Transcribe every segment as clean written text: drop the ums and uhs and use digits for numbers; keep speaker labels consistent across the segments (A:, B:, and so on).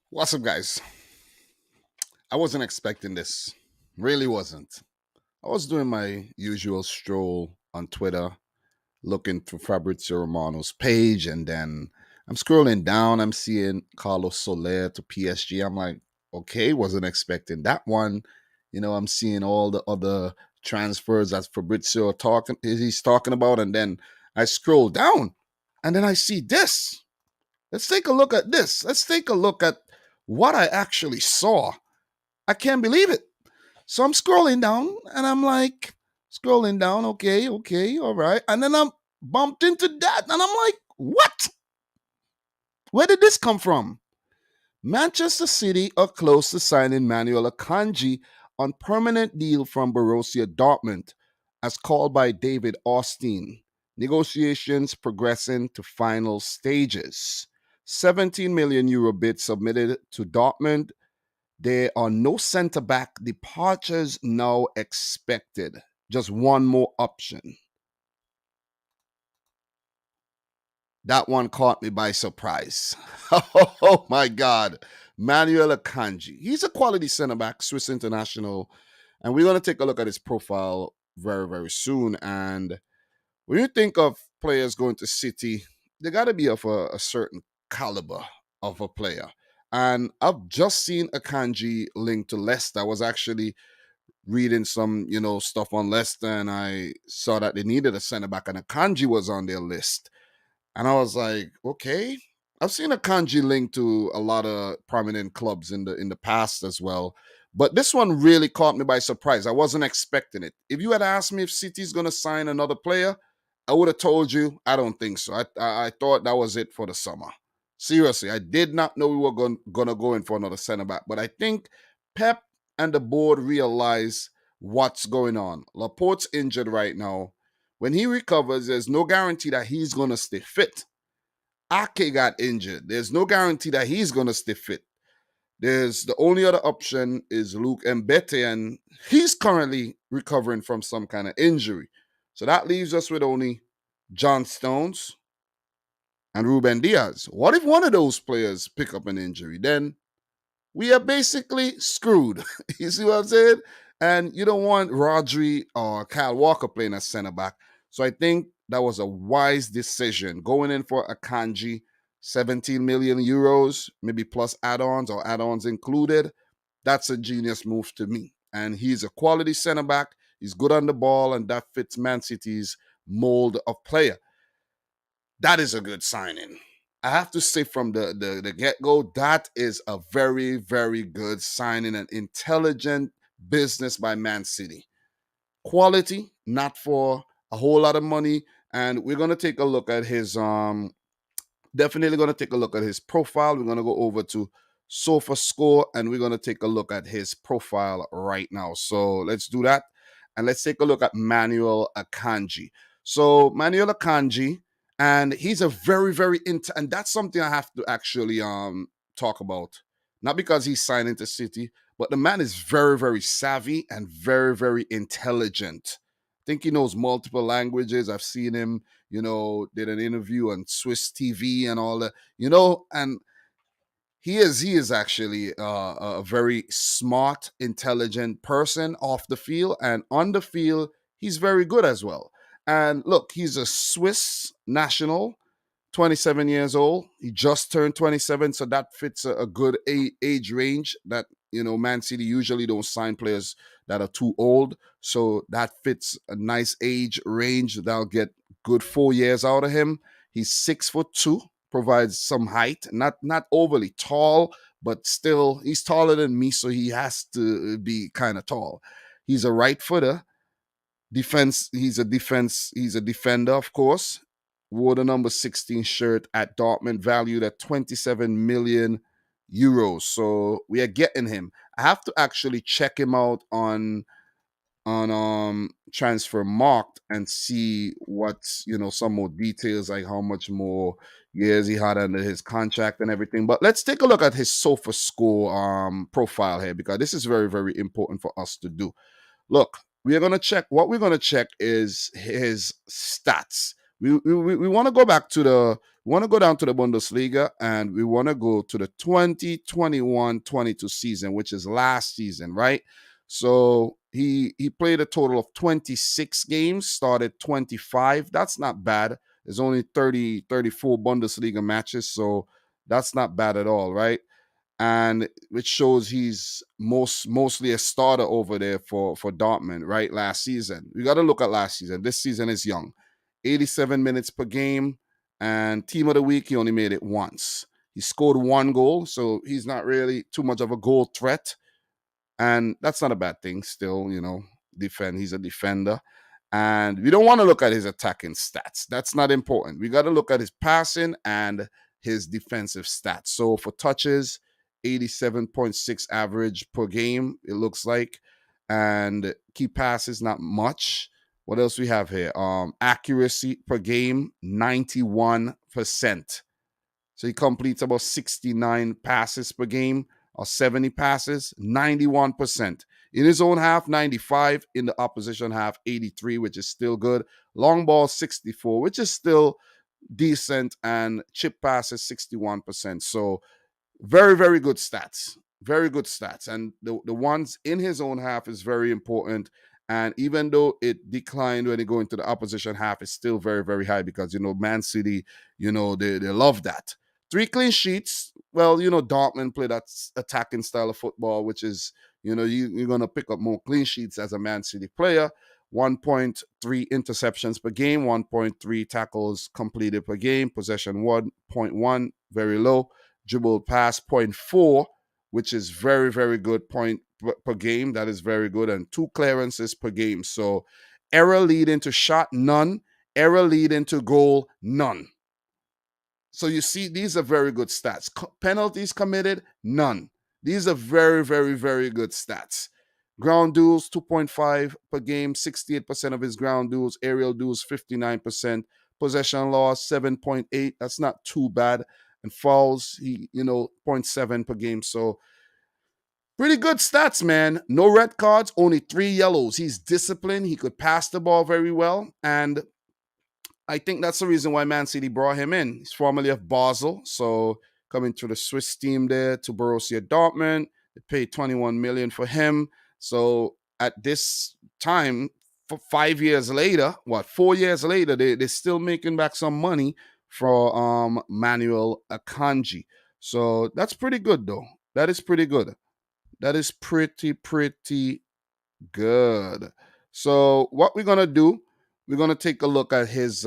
A: What's up, guys? I wasn't expecting this. Really wasn't. I was doing my usual stroll on Twitter, looking for Fabrizio Romano's page, and then I'm scrolling down. I'm seeing Carlos Soler to PSG. I'm like, okay, wasn't expecting that one. I'm seeing all the other transfers that Fabrizio he's talking about, and then I scroll down, and then I see this. Let's take a look at this. Let's take a look at what I actually saw. I can't believe it. So I'm scrolling down and I'm like, scrolling down, okay, okay, all right. And then I'm bumped into that and I'm like, what? Where did this come from? Manchester City are close to signing Manuel Akanji on permanent deal from Borussia Dortmund, as called by David Austin. Negotiations progressing to final stages. 17 million euro bid submitted to Dortmund. There are no centre back departures now expected. Just one more option. That one caught me by surprise. Oh my God. Manuel Akanji. He's a quality centre back, Swiss international. And we're going to take a look at his profile very, very soon. And when you think of players going to City, they got to be of a certain caliber of a player. And I've just seen Akanji linked to Leicester. I was actually reading some, stuff on Leicester, and I saw that they needed a center back, and Akanji was on their list. And I was like, okay. I've seen Akanji linked to a lot of prominent clubs in the past as well. But this one really caught me by surprise. I wasn't expecting it. If you had asked me if City's gonna sign another player, I would have told you I don't think so. I thought that was it for the summer. Seriously, I did not know we were gonna go in for another center back. But I think Pep and the board realize what's going on. Laporte's injured right now. When he recovers, there's no guarantee that he's going to stay fit. Ake got injured. There's no guarantee that he's going to stay fit. There's the only other option is Luke Mbete, and he's currently recovering from some kind of injury. So that leaves us with only John Stones and Ruben Diaz. What if one of those players pick up an injury? Then we are basically screwed. You see what I'm saying? And you don't want Rodri or Kyle Walker playing as center back. So I think that was a wise decision going in for Akanji, 17 million euros, maybe plus add-ons or add-ons included. That's a genius move to me. And he's a quality center back. He's good on the ball, and that fits Man City's mold of player. That is a good signing. I have to say from the get go, that is a very, very good signing, an intelligent business by Man City. Quality, not for a whole lot of money. And we're gonna take a look at his definitely gonna take a look at his profile. We're gonna go over to Sofa Score and we're gonna take a look at his profile right now. So let's do that. And let's take a look at Manuel Akanji. So Manuel Akanji, and he's a very, very and that's something I have to actually talk about. Not because he's signed into City, but the man is very, very savvy and very, very intelligent. I think he knows multiple languages. I've seen him, did an interview on Swiss TV and all that, and he is actually a very smart, intelligent person off the field, and on the field, he's very good as well. And look, he's a Swiss national, 27 years old. He just turned 27, so that fits a good age range that, Man City usually don't sign players that are too old. So that fits a nice age range. That'll get good 4 years out of him. He's 6'2", provides some height, not overly tall, but still he's taller than me, so he has to be kind of tall. He's a right footer. He's a defender, of course. Wore the number 16 shirt at Dortmund, valued at 27 million euros. So we are getting him. I have to actually check him out on transfer marked and see what's some more details, like how much more years he had under his contract and everything. But let's take a look at his Sofa Score profile here, because this is very, very important for us to do. Look, we're going to check. What we're going to check is his stats. We want to go back to the We want to go down to the Bundesliga, and we want to go to the 2021-22 season, which is last season, right? So he played a total of 26 games, started 25. That's not bad. There's only 34 Bundesliga matches, so that's not bad at all, right? And which shows he's mostly a starter over there for Dortmund, right? Last season, we got to look at last season. This season is young, 87 minutes per game, and team of the week he only made it once. He scored one goal, so he's not really too much of a goal threat, and that's not a bad thing. Still, defend. He's a defender. And we don't want to look at his attacking stats. That's not important. We got to look at his passing and his defensive stats. So for touches, 87.6 average per game, it looks like. And key passes, not much. What else we have here? Accuracy per game, 91%. So he completes about 69 passes per game, or 70 passes, 91%. In his own half, 95. In the opposition half, 83, which is still good. Long ball, 64, which is still decent. And chip passes, 61%. So very, very good stats. Very good stats. And the ones in his own half is very important. And even though it declined when they go into the opposition half, it's still very, very high because, Man City, they love that. 3 clean sheets. Well, Dortmund play that attacking style of football, which is, you're going to pick up more clean sheets as a Man City player. 1.3 interceptions per game, 1.3 tackles completed per game, possession 1.1, very low. Dribble pass 0.4, which is very, very good point per game. That is very good. And 2 clearances per game. So error leading to shot, none. Error leading to goal, none. So you see, these are very good stats. Penalties committed, none. These are very, very, very good stats. Ground duels, 2.5 per game, 68% of his ground duels. Aerial duels, 59%. Possession loss, 7.8. That's not too bad. And fouls, 0.7 per game. So pretty good stats, man. No red cards, only 3 yellows. He's disciplined. He could pass the ball very well. And I think that's the reason why Man City brought him in. He's formerly of Basel, so coming to the Swiss team there to Borussia Dortmund. They paid 21 million for him. So at this time, for 5 years later, 4 years later, they're still making back some money for Manuel Akanji. So that's pretty good, though. That is pretty good. That is pretty good. So what we're gonna do, we're gonna take a look at his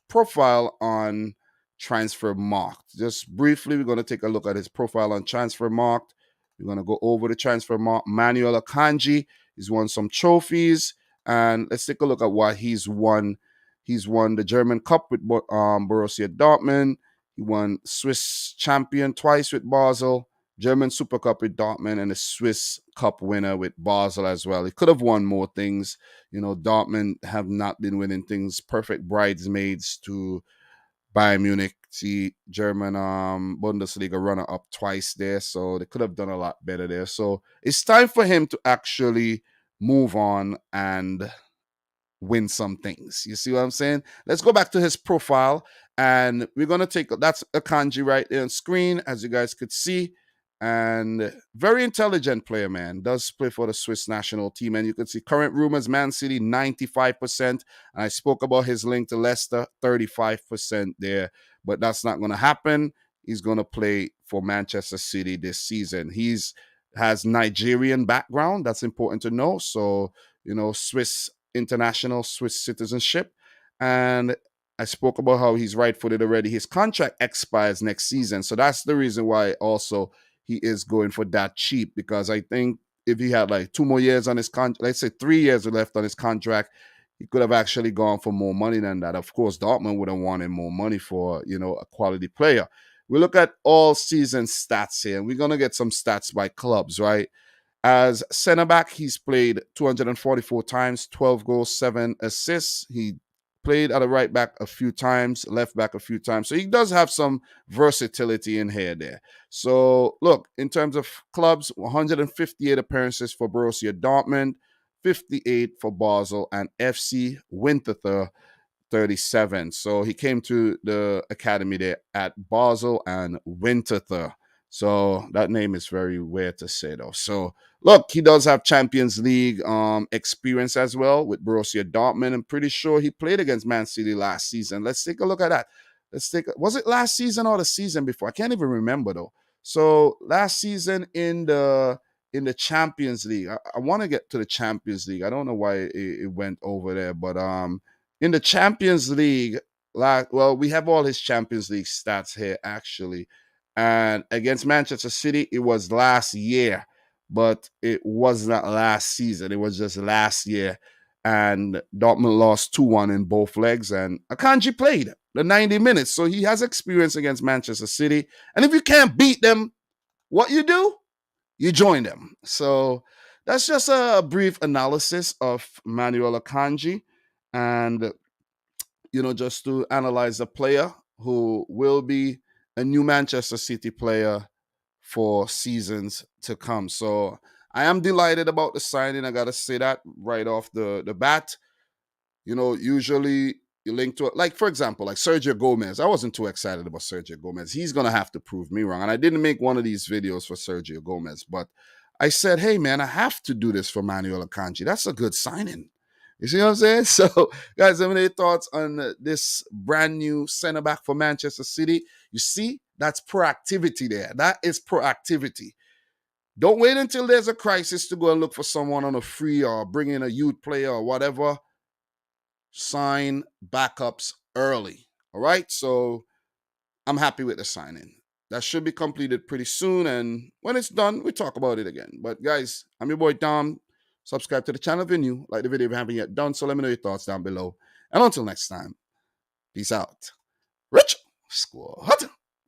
A: profile on Transfer Marked. Just briefly, we're gonna take a look at his profile on Transfer Marked. We're gonna go over the Transfer Marked. Manuel Akanji, he's won some trophies, and let's take a look at what he's won. He's won the German Cup with Borussia Dortmund. He won Swiss champion twice with Basel. German Super Cup with Dortmund, and a Swiss Cup winner with Basel as well. He could have won more things. Dortmund have not been winning things. Perfect bridesmaids to Bayern Munich, the German Bundesliga runner-up twice there. So they could have done a lot better there. So it's time for him to actually move on and win some things. You see what I'm saying? Let's go back to his profile, and we're going to that's Akanji right there on screen, as you guys could see. And very intelligent player, man. Does play for the Swiss national team. And you can see current rumors, Man City, 95%. And I spoke about his link to Leicester, 35% there. But that's not going to happen. He's going to play for Manchester City this season. Has Nigerian background. That's important to know. So, Swiss international, Swiss citizenship. And I spoke about how he's right-footed already. His contract expires next season. So that's the reason why also he is going for that cheap, because I think if he had like 2 more years on his contract, let's say 3 years left on his contract, he could have actually gone for more money than that. Of course, Dortmund would have wanted more money for, a quality player. We look at all season stats here, and we're going to get some stats by clubs, right? As center back, he's played 244 times, 12 goals, 7 assists. He played at a right back a few times, left back a few times. So he does have some versatility in here there. So look, in terms of clubs, 158 appearances for Borussia Dortmund, 58 for Basel, and FC Winterthur 37. So he came to the academy there at Basel and Winterthur. So that name is very weird to say though. So look, he does have Champions League experience as well with Borussia Dortmund. I'm pretty sure he played against Man City last season. Let's take a look at that. Was it last season or the season before? I can't even remember though. So last season in the Champions League, I want to get to the Champions League. I don't know why it went over there, but in the Champions League, well, we have all his Champions League stats here actually. And against Manchester City, it was last year, but it was not last season. It was just last year. And Dortmund lost 2-1 in both legs. And Akanji played the 90 minutes. So he has experience against Manchester City. And if you can't beat them, what you do? You join them. So that's just a brief analysis of Manuel Akanji. And just to analyze a player who will be a new Manchester City player for seasons to come. So I am delighted about the signing. I got to say that right off the bat. Usually you link to it. Like, for example, like Sergio Gomez. I wasn't too excited about Sergio Gomez. He's going to have to prove me wrong. And I didn't make one of these videos for Sergio Gomez, but I said, hey, man, I have to do this for Manuel Akanji. That's a good signing. You see what I'm saying? So, guys, have any thoughts on this brand new center back for Manchester City? You see, that's proactivity there. That is proactivity. Don't wait until there's a crisis to go and look for someone on a free or bring in a youth player or whatever. Sign backups early. All right? So, I'm happy with the signing. That should be completed pretty soon. And when it's done, we talk about it again. But, guys, I'm your boy, Dom. Subscribe to the channel if you're new. Like the video if you haven't yet done. So let me know your thoughts down below. And until next time, peace out. Rich Squad.